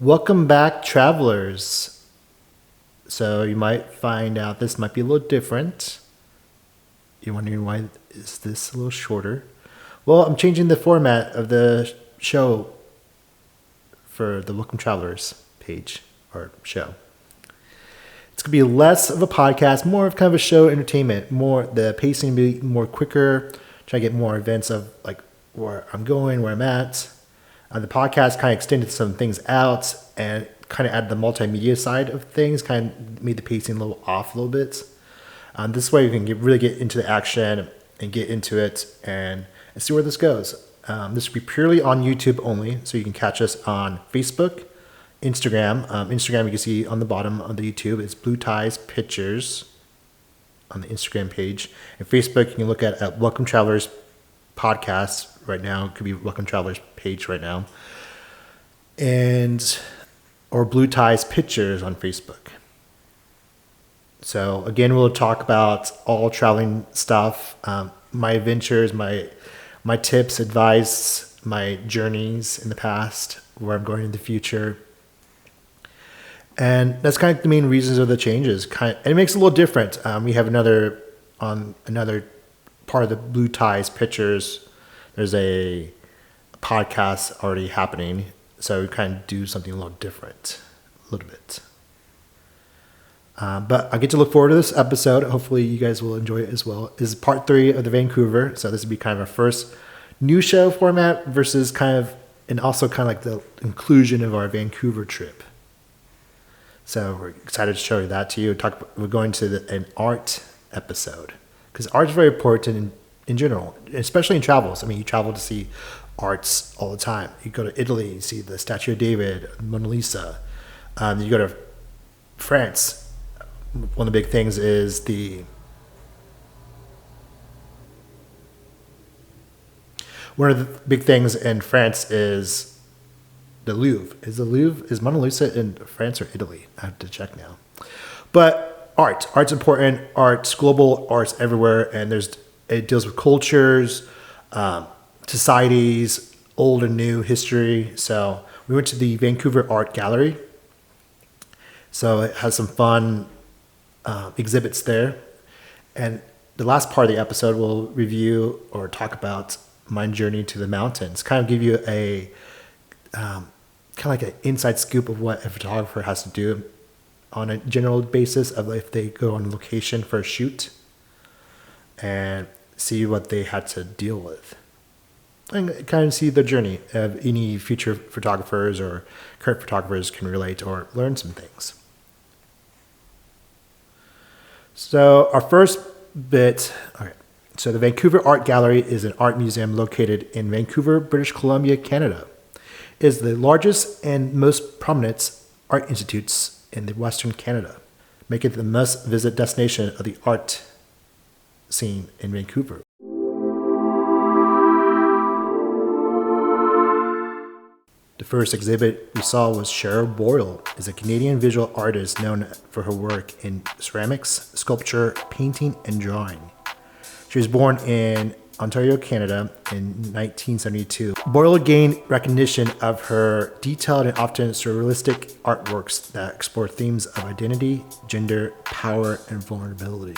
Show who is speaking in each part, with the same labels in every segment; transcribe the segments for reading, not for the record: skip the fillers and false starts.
Speaker 1: Welcome back, travelers. So you might find out this might be a little different. You're wondering why is this a little shorter? Well, I'm changing the format of the show for the Welcome Travelers page or show. It's going to be less of a podcast, more of kind of a show entertainment. More the pacing will be more quicker. Try to get more events of like where I'm going, where I'm at. The podcast kind of extended some things out and kind of added the multimedia side of things, kind of made the pacing a little off a little bit. This way we can really get into the action and get into it and see where this goes. This will be purely on YouTube only, so you can catch us on Facebook, Instagram. Instagram you can see on the bottom of the YouTube. It's Blue Ties Pictures on the Instagram page. And Facebook you can look at Welcome Travelers Podcast right now. It could be Welcome Travelers page right now. Or Blue Ties Pictures on Facebook. So again, we'll talk about all traveling stuff, my adventures, my tips, advice, my journeys in the past, where I'm going in the future. And that's kind of the main reasons of the changes. And it makes it a little different. We have another part of the Blue Ties Pictures. There's a podcast already happening. So we kind of do something a little different, a little bit. But I get to look forward to this episode. Hopefully you guys will enjoy it as well. This is part 3 of the Vancouver. So this would be kind of our first new show format versus and also kind of like the inclusion of our Vancouver trip. So we're excited to show you that to you. We're going to an art episode because art is very important in general, especially in travels. I mean, you travel to see arts all the time. You go to Italy, you see the Statue of David, Mona Lisa. You go to France. One of the big things is one of the big things in France is the Louvre. Is Mona Lisa in France or Italy? I have to check now. But art's important. Art's global, art's everywhere, and it deals with cultures, societies, old and new history. So we went to the Vancouver Art Gallery. So it has some fun exhibits there. And the last part of the episode will review or talk about my journey to the mountains. Kind of give you a kind of like an inside scoop of what a photographer has to do on a general basis of if they go on location for a shoot and see what they had to deal with. And kind of see the journey of any future photographers or current photographers can relate or learn some things. So our first bit, okay. So the Vancouver Art Gallery is an art museum located in Vancouver, British Columbia, Canada. It is the largest and most prominent art institutes in the Western Canada, making it the must-visit destination of the art scene in Vancouver. The first exhibit we saw was Cheryl Boyle, is a Canadian visual artist known for her work in ceramics, sculpture, painting, and drawing. She was born in Ontario, Canada in 1972. Boyle gained recognition of her detailed and often surrealistic artworks that explore themes of identity, gender, power, and vulnerability.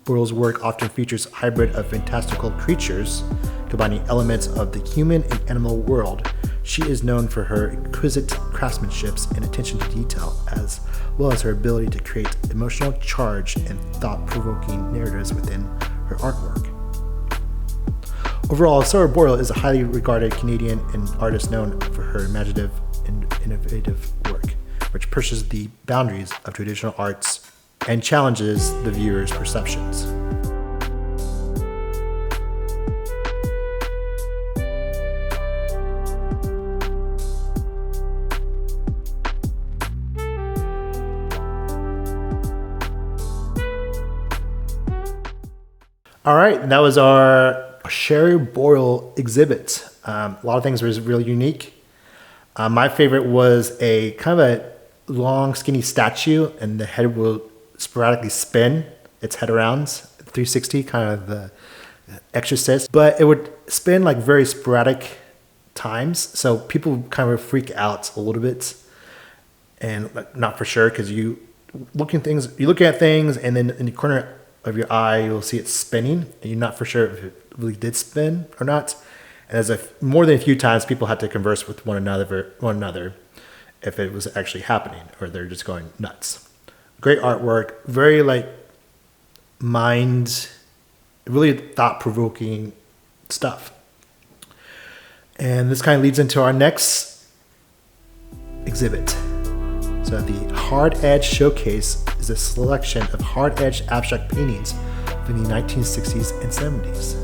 Speaker 1: Boyle's work often features a hybrid of fantastical creatures, combining elements of the human and animal world. She is known for her exquisite craftsmanship and attention to detail, as well as her ability to create emotional charge and thought-provoking narratives within her artwork. Overall, Sarah Boyle is a highly regarded Canadian and artist known for her imaginative and innovative work, which pushes the boundaries of traditional arts and challenges the viewer's perceptions. All right, that was our Sherry Boyle exhibit. A lot of things was really unique. My favorite was a kind of a long, skinny statue, and the head will sporadically spin its head around 360, kind of the exorcist. But it would spin like very sporadic times, so people kind of freak out a little bit. and like, not for sure because you look at things, and then in the corner of your eye you'll see it spinning, and you're not for sure if it really did spin or not. And more than a few times, people had to converse with one another if it was actually happening or they're just going nuts. Great artwork, very like really thought-provoking stuff. And this kind of leads into our next exhibit. So the Hard Edge Showcase is a selection of hard edge abstract paintings from the 1960s and 70s.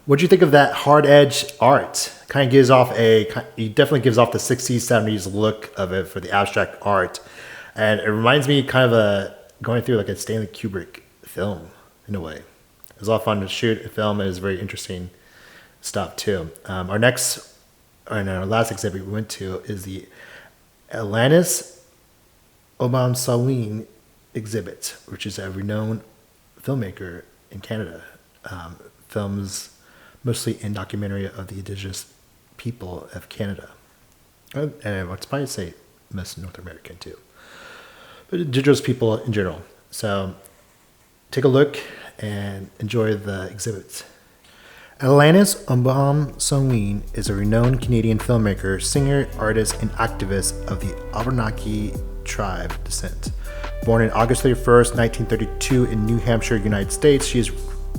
Speaker 1: What do you think of that hard edge art? Kind of it definitely gives off the 60s, 70s look of it for the abstract art. And it reminds me kind of going through like a Stanley Kubrick film in a way. It was a lot of fun to shoot a film. It was very interesting stuff too. Our last exhibit we went to is the Alanis Obamsawin exhibit, which is a renowned filmmaker in Canada. Films mostly in documentary of the Indigenous people of Canada. And I'd probably say most North American too. But Indigenous people in general. So take a look and enjoy the exhibits. Alanis Obamsawin is a renowned Canadian filmmaker, singer, artist, and activist of the Abenaki tribe descent. Born on August 31st, 1932 in New Hampshire, United States, she is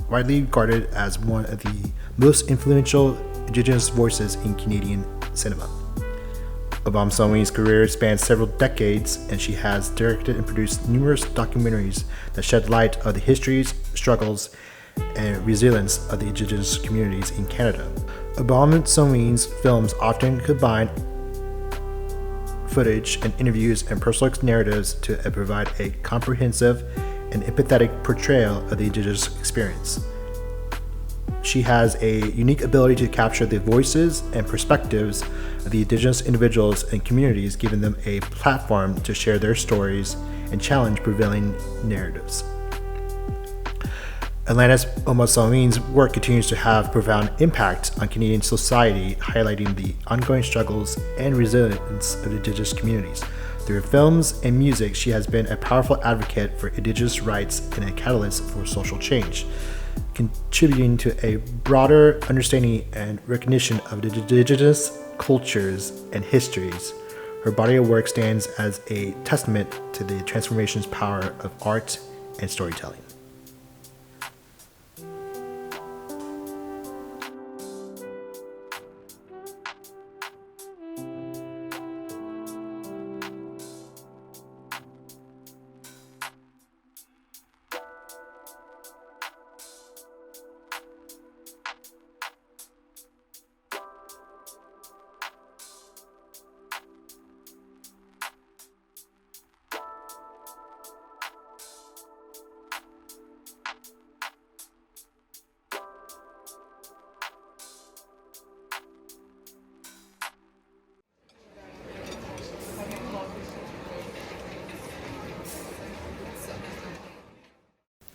Speaker 1: widely regarded as one of the most influential Indigenous voices in Canadian cinema. Obamsawin's career spans several decades, and she has directed and produced numerous documentaries that shed light on the histories, struggles, and resilience of the Indigenous communities in Canada. Obamsawin's films often combine footage and interviews and personal narratives to provide a comprehensive and empathetic portrayal of the Indigenous experience. She has a unique ability to capture the voices and perspectives of the Indigenous individuals and communities, giving them a platform to share their stories and challenge prevailing narratives. Alanis Obamsawin's work continues to have profound impact on Canadian society, highlighting the ongoing struggles and resilience of Indigenous communities. Through her films and music, she has been a powerful advocate for Indigenous rights and a catalyst for social change, contributing to a broader understanding and recognition of the Indigenous cultures and histories. Her body of work stands as a testament to the transformation's power of art and storytelling.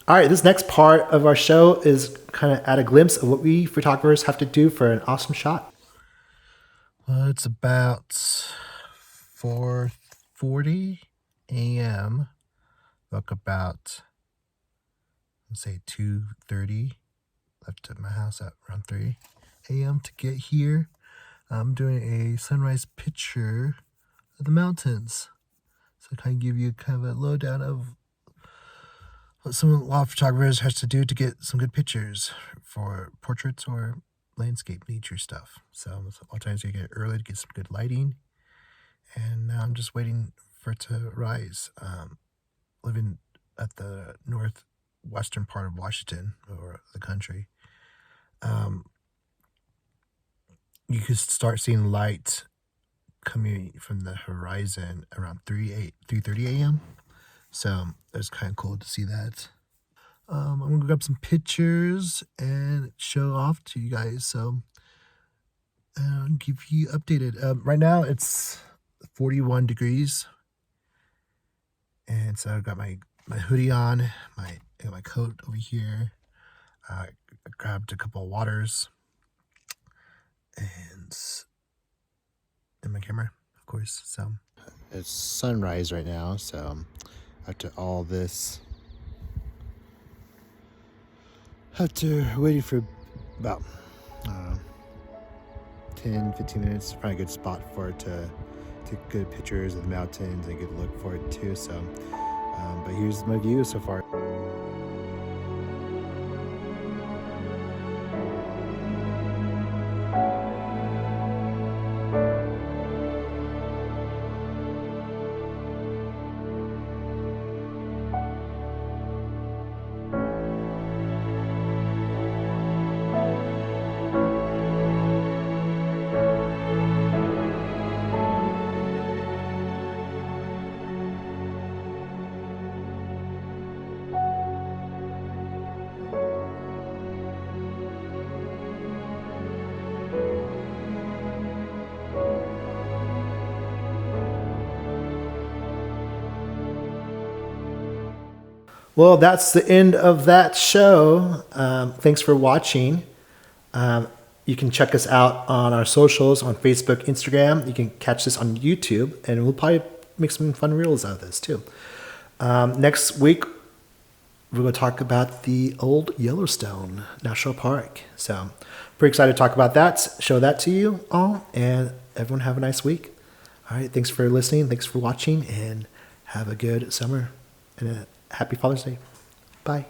Speaker 1: All right, this next part of our show is kind of at a glimpse of what we photographers have to do for an awesome shot. Well, it's about 4:40 a.m. Woke about, let's say 2:30. Left at my house at around 3 a.m. to get here. I'm doing a sunrise picture of the mountains. So kind of give you kind of a lowdown of what a lot of photographers has to do to get some good pictures for portraits or landscape nature stuff. So a lot of times you get early to get some good lighting. And now I'm just waiting for it to rise. Living at the northwestern part of Washington, or the country, you could start seeing light coming from the horizon around 3:30 a.m. So it was kind of cool to see that. I'm gonna grab some pictures and show off to you guys. So keep you updated. Right now it's 41 degrees, and so I've got my hoodie on, I got my coat over here. I grabbed a couple of waters and my camera, of course. So it's sunrise right now. So after all this, after waiting for about 10-15 minutes, probably a good spot for it to take good pictures of the mountains and a good look for it too. So but here's my view so far. Well, that's the end of that show. Thanks for watching. You can check us out on our socials on Facebook, Instagram. You can catch this on YouTube, and we'll probably make some fun reels out of this too. Next week, we're going to talk about the old Yellowstone National Park. So pretty excited to talk about that, show that to you all, and everyone have a nice week. All right, thanks for listening. Thanks for watching, and have a good summer and a happy Father's Day. Bye.